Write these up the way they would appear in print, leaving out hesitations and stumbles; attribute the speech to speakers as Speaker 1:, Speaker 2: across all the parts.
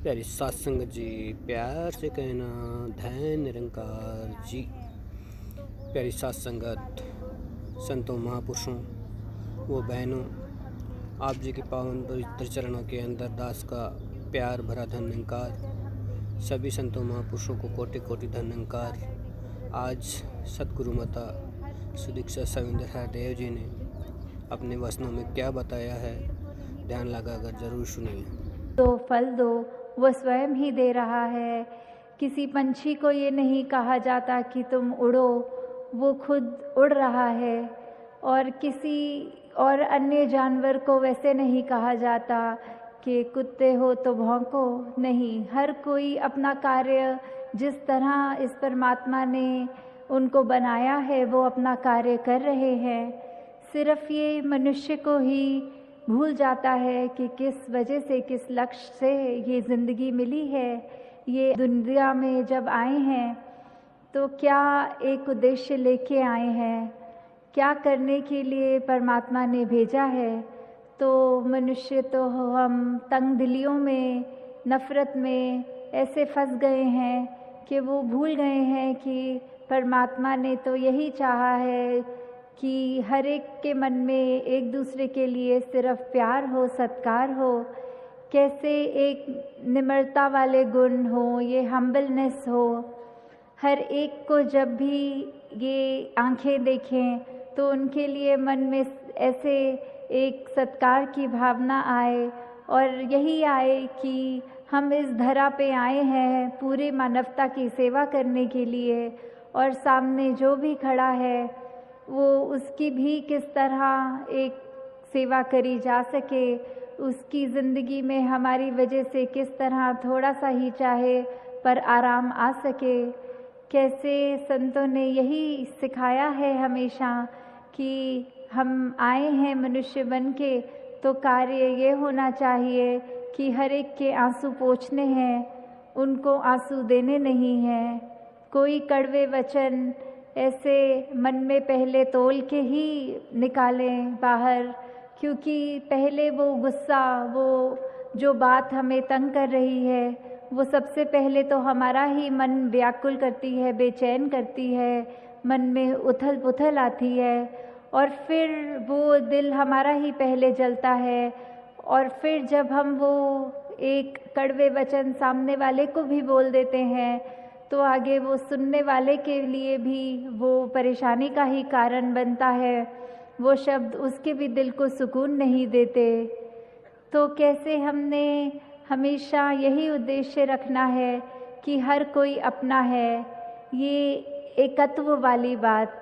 Speaker 1: प्यारी सत्संग जी, प्यार से कहना धैर्य निरंकार जी। प्यारी सत्संगत, संतों महापुरुषों वो बहनों, आप जी के पावन पवित्र चरणों के अंदर दास का प्यार भरा धन्यकार। सभी संतों महापुरुषों को कोटि कोटि धन्यकार। आज सतगुरु माता सुदीक्षा सविंदर हरदेव जी ने अपने वचनों में क्या बताया है, ध्यान लगाकर जरूर सुनिए।
Speaker 2: तो फल दो, वो स्वयं ही दे रहा है। किसी पंछी को ये नहीं कहा जाता कि तुम उड़ो, वो खुद उड़ रहा है। और किसी और अन्य जानवर को वैसे नहीं कहा जाता कि कुत्ते हो तो भौंको, नहीं। हर कोई अपना कार्य जिस तरह इस परमात्मा ने उनको बनाया है वो अपना कार्य कर रहे हैं। सिर्फ ये मनुष्य को ही भूल जाता है कि किस वजह से, किस लक्ष्य से ये ज़िंदगी मिली है। ये दुनिया में जब आए हैं तो क्या एक उद्देश्य लेके आए हैं, क्या करने के लिए परमात्मा ने भेजा है। तो मनुष्य तो हम तंग दिलियों में, नफ़रत में ऐसे फंस गए हैं कि वो भूल गए हैं कि परमात्मा ने तो यही चाहा है कि हर एक के मन में एक दूसरे के लिए सिर्फ प्यार हो, सत्कार हो। कैसे एक निम्रता वाले गुण हो, ये हम्बलनेस हो। हर एक को जब भी ये आंखें देखें तो उनके लिए मन में ऐसे एक सत्कार की भावना आए, और यही आए कि हम इस धरा पे आए हैं पूरी मानवता की सेवा करने के लिए, और सामने जो भी खड़ा है वो उसकी भी किस तरह एक सेवा करी जा सके, उसकी ज़िंदगी में हमारी वजह से किस तरह थोड़ा सा ही चाहे पर आराम आ सके। कैसे संतों ने यही सिखाया है हमेशा कि हम आए हैं मनुष्य बन के, तो कार्य ये होना चाहिए कि हर एक के आंसू पोंछने हैं, उनको आंसू देने नहीं हैं। कोई कड़वे वचन ऐसे मन में पहले तोल के ही निकालें बाहर, क्योंकि पहले वो गुस्सा, वो जो बात हमें तंग कर रही है, वो सबसे पहले तो हमारा ही मन व्याकुल करती है, बेचैन करती है, मन में उथल पुथल आती है, और फिर वो दिल हमारा ही पहले जलता है। और फिर जब हम वो एक कड़वे वचन सामने वाले को भी बोल देते हैं तो आगे वो सुनने वाले के लिए भी वो परेशानी का ही कारण बनता है। वो शब्द उसके भी दिल को सुकून नहीं देते। तो कैसे हमने हमेशा यही उद्देश्य रखना है कि हर कोई अपना है, ये एकत्व वाली बात,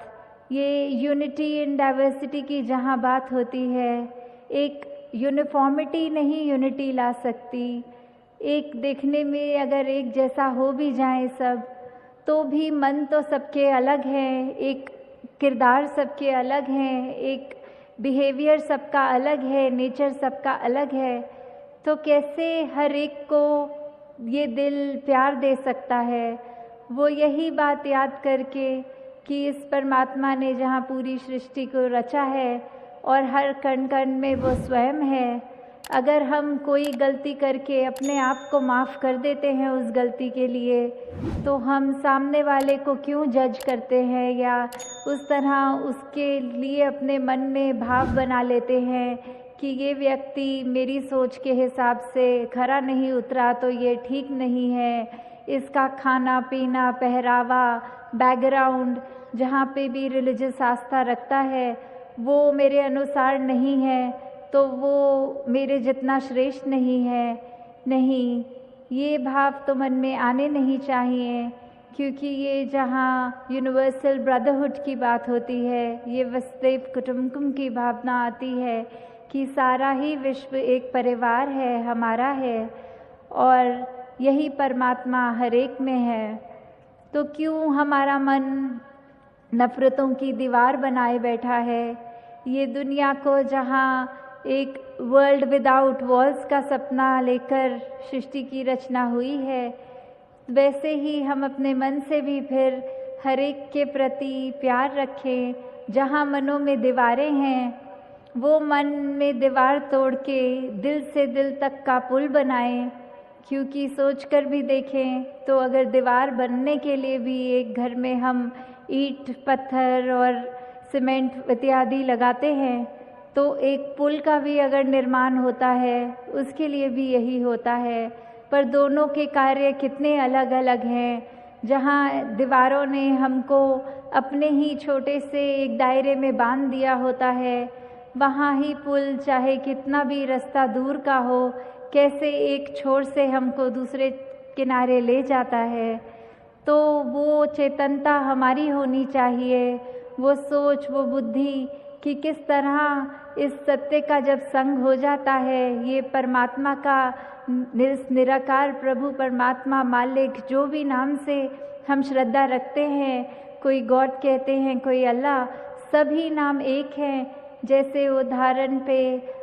Speaker 2: ये यूनिटी इन डाइवर्सिटी की जहाँ बात होती है, एक यूनिफॉर्मिटी नहीं यूनिटी ला सकती। एक देखने में अगर एक जैसा हो भी जाए सब, तो भी मन तो सबके अलग है, एक किरदार सबके अलग हैं, एक बिहेवियर सबका अलग है, नेचर सबका अलग है। तो कैसे हर एक को ये दिल प्यार दे सकता है। वो यही बात याद करके कि इस परमात्मा ने जहाँ पूरी सृष्टि को रचा है और हर कण कण में वो स्वयं है। अगर हम कोई गलती करके अपने आप को माफ़ कर देते हैं उस गलती के लिए, तो हम सामने वाले को क्यों जज करते हैं या उस तरह उसके लिए अपने मन में भाव बना लेते हैं कि ये व्यक्ति मेरी सोच के हिसाब से खरा नहीं उतरा तो ये ठीक नहीं है, इसका खाना पीना पहरावा बैकग्राउंड जहाँ पे भी रिलीजियस आस्था रखता है वो मेरे अनुसार नहीं है, तो वो मेरे जितना श्रेष्ठ नहीं है। नहीं, ये भाव तो मन में आने नहीं चाहिए, क्योंकि ये जहाँ यूनिवर्सल ब्रदरहुड की बात होती है, ये वसुदैव कुटुंबकम की भावना आती है कि सारा ही विश्व एक परिवार है, हमारा है, और यही परमात्मा हर एक में है। तो क्यों हमारा मन नफ़रतों की दीवार बनाए बैठा है। ये दुनिया को जहाँ एक वर्ल्ड विदाउट वॉल्स का सपना लेकर सृष्टि की रचना हुई है, वैसे ही हम अपने मन से भी फिर हर एक के प्रति प्यार रखें। जहाँ मनों में दीवारें हैं वो मन में दीवार तोड़ के दिल से दिल तक का पुल बनाएं, क्योंकि सोचकर भी देखें तो अगर दीवार बनने के लिए भी एक घर में हम ईंट पत्थर और सीमेंट इत्यादि लगाते हैं, तो एक पुल का भी अगर निर्माण होता है उसके लिए भी यही होता है। पर दोनों के कार्य कितने अलग अलग हैं। जहाँ दीवारों ने हमको अपने ही छोटे से एक दायरे में बांध दिया होता है, वहाँ ही पुल चाहे कितना भी रास्ता दूर का हो, कैसे एक छोर से हमको दूसरे किनारे ले जाता है। तो वो चेतनता हमारी होनी चाहिए, वो सोच, वो बुद्धि कि किस तरह इस सत्य का जब संग हो जाता है, ये परमात्मा का निराकार प्रभु परमात्मा मालिक जो भी नाम से हम श्रद्धा रखते हैं, कोई गॉड कहते हैं, कोई अल्लाह, सभी नाम एक हैं। जैसे उदाहरण पे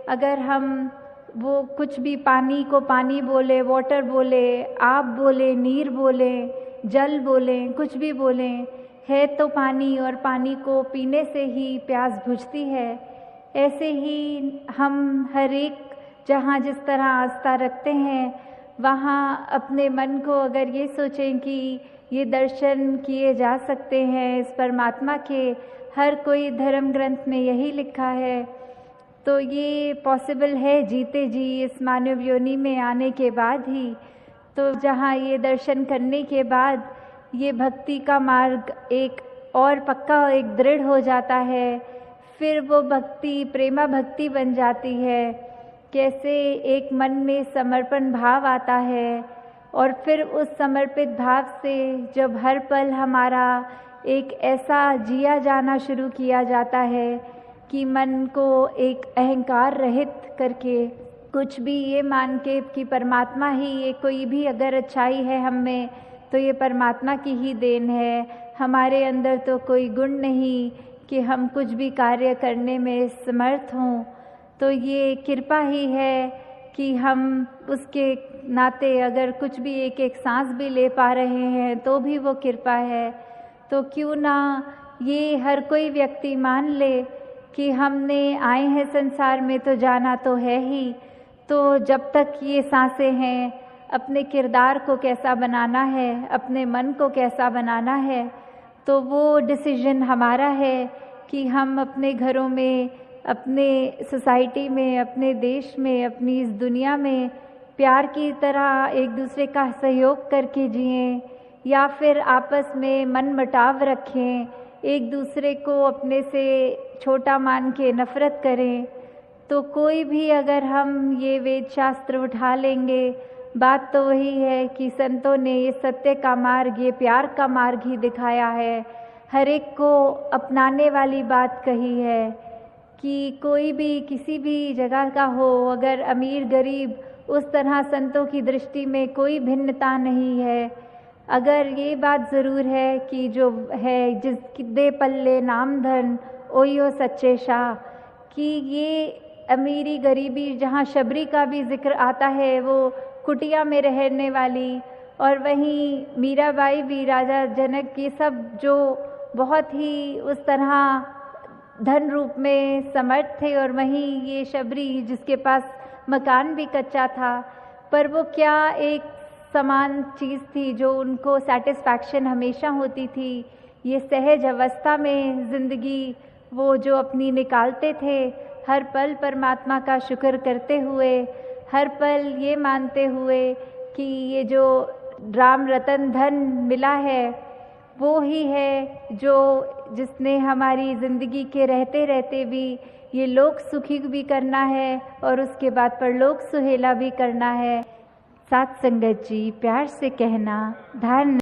Speaker 2: अगर हम वो कुछ भी पानी को पानी बोले, वाटर बोले, आप बोले, नीर बोले, जल बोले, कुछ भी बोले, है तो पानी और पानी को पीने से ही प्यास बुझती है। ऐसे ही हम हर एक जहाँ जिस तरह आस्था रखते हैं, वहाँ अपने मन को अगर ये सोचें कि ये दर्शन किए जा सकते हैं इस परमात्मा के, हर कोई धर्म ग्रंथ में यही लिखा है, तो ये पॉसिबल है जीते जी इस मानव योनि में आने के बाद ही। तो जहाँ ये दर्शन करने के बाद ये भक्ति का मार्ग एक और पक्का एक दृढ़ हो जाता है, फिर वो भक्ति प्रेमा भक्ति बन जाती है। कैसे एक मन में समर्पण भाव आता है और फिर उस समर्पित भाव से जब हर पल हमारा एक ऐसा जिया जाना शुरू किया जाता है कि मन को एक अहंकार रहित करके, कुछ भी ये मान के कि परमात्मा ही, ये कोई भी अगर अच्छाई है हम में तो ये परमात्मा की ही देन है, हमारे अंदर तो कोई गुण नहीं कि हम कुछ भी कार्य करने में समर्थ हों। तो ये कृपा ही है कि हम उसके नाते अगर कुछ भी एक एक सांस भी ले पा रहे हैं तो भी वो कृपा है। तो क्यों ना ये हर कोई व्यक्ति मान ले कि हमने आए हैं संसार में तो जाना तो है ही, तो जब तक ये सांसें हैं अपने किरदार को कैसा बनाना है, अपने मन को कैसा बनाना है, तो वो डिसीजन हमारा है कि हम अपने घरों में, अपने सोसाइटी में, अपने देश में, अपनी इस दुनिया में प्यार की तरह एक दूसरे का सहयोग करके जिएं, या फिर आपस में मन मुटाव रखें, एक दूसरे को अपने से छोटा मान के नफ़रत करें। तो कोई भी अगर हम ये वेद शास्त्र उठा लेंगे, बात तो वही है कि संतों ने ये सत्य का मार्ग, ये प्यार का मार्ग ही दिखाया है, हर एक को अपनाने वाली बात कही है कि कोई भी किसी भी जगह का हो, अगर अमीर गरीब, उस तरह संतों की दृष्टि में कोई भिन्नता नहीं है। अगर ये बात ज़रूर है कि जो है जिस दे पल्ले नाम धन ओयो सच्चे शाह, कि ये अमीरी गरीबी, जहाँ शबरी का भी जिक्र आता है वो कुटिया में रहने वाली, और वहीं मीराबाई भी, राजा जनक, ये सब जो बहुत ही उस तरह धन रूप में समर्थ थे, और वहीं ये शबरी जिसके पास मकान भी कच्चा था, पर वो क्या एक समान चीज़ थी जो उनको सेटिस्फैक्शन हमेशा होती थी। ये सहज अवस्था में ज़िंदगी वो जो अपनी निकालते थे, हर पल परमात्मा का शुक्र करते हुए, हर पल ये मानते हुए कि ये जो राम रतन धन मिला है वो ही है जो जिसने हमारी ज़िंदगी के रहते रहते भी ये लोक सुखी भी करना है और उसके बाद परलोक सुहेला भी करना है। साथ संगत जी प्यार से कहना, धारण